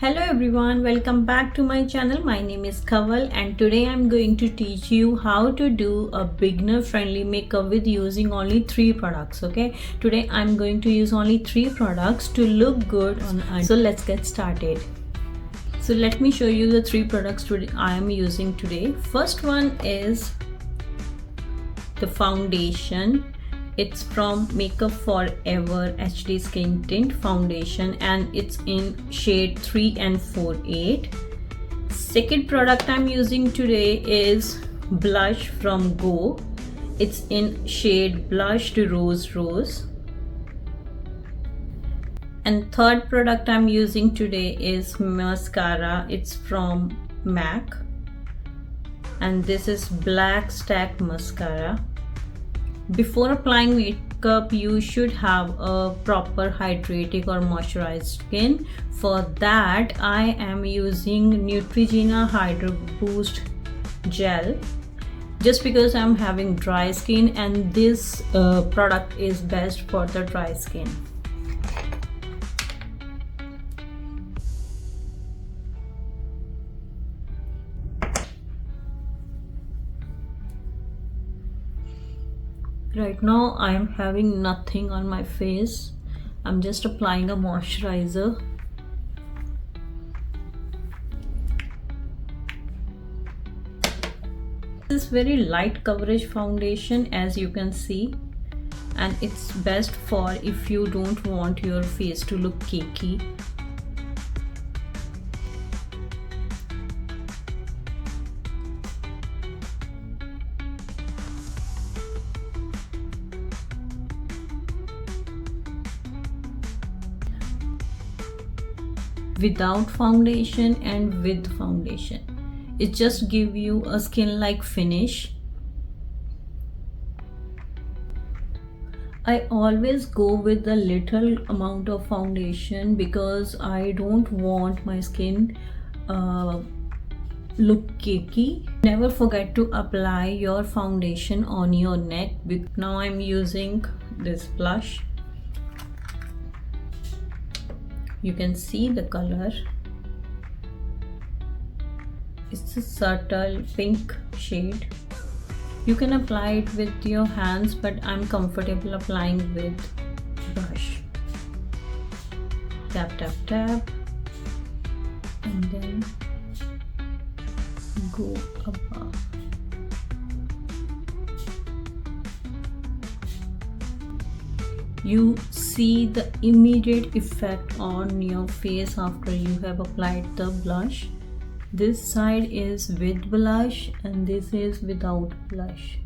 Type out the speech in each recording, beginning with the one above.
Hello everyone, welcome back to my channel. My name is Kaval and today I'm going to teach you how to do a beginner friendly makeup with using only 3 products. Okay, today I'm going to use only 3 products to look good on eye. So let's get started. So let me show you the 3 products today I am using today. First one is the foundation. It's from Makeup Forever HD Skin Tint Foundation and it's in shade 3 and 48. Second product I'm using today is blush from Go. It's in shade Blush to Rose Rose. And third product I'm using today is mascara. It's from MAC and this is Black Stack Mascara. Before applying makeup, you should have a proper hydrating or moisturized skin. For that, I am using Neutrogena Hydro Boost Gel just because I'm having dry skin and this product is best for the dry skin. Right now I am having nothing on my face. I'm just applying a moisturizer. This is very light coverage foundation, as you can see, and it's best for if you don't want your face to look cakey. Without foundation and with foundation, it just gives you a skin like finish. I always go with a little amount of foundation because I don't want my skin look cakey. Never forget to apply your foundation on your neck. Now I'm using this blush. You can see the color. It's a subtle pink shade. You can apply it with your hands, but I'm comfortable applying with brush. Tap, tap, tap, and then go above. You see the immediate effect on your face after you have applied the blush. This side is with blush and this is without blush.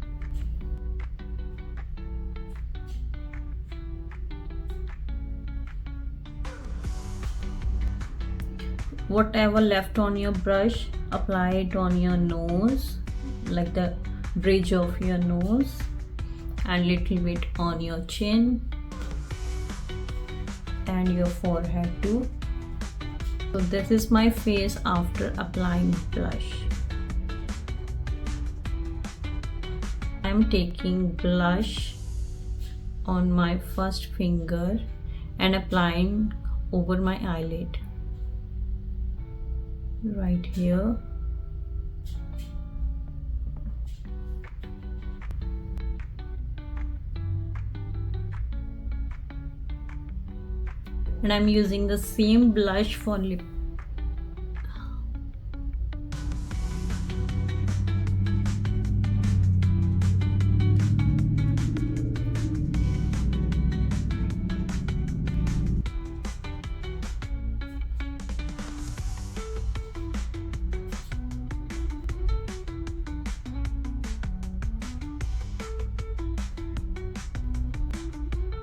Whatever left on your brush, apply it on your nose, like the bridge of your nose, and little bit on your chin and your forehead too. So this is my face after applying blush. I'm taking blush on my first finger and applying over my eyelid right here. And I'm using the same blush for lip.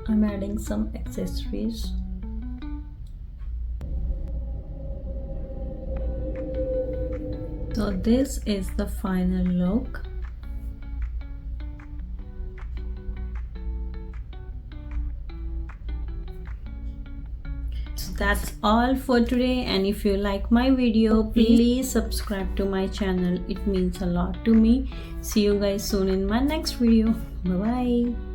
I'm adding some accessories. So this is the final look. So that's all for today, and if you like my video, please subscribe to my channel. It means a lot to me. See you guys soon in my next video. Bye bye.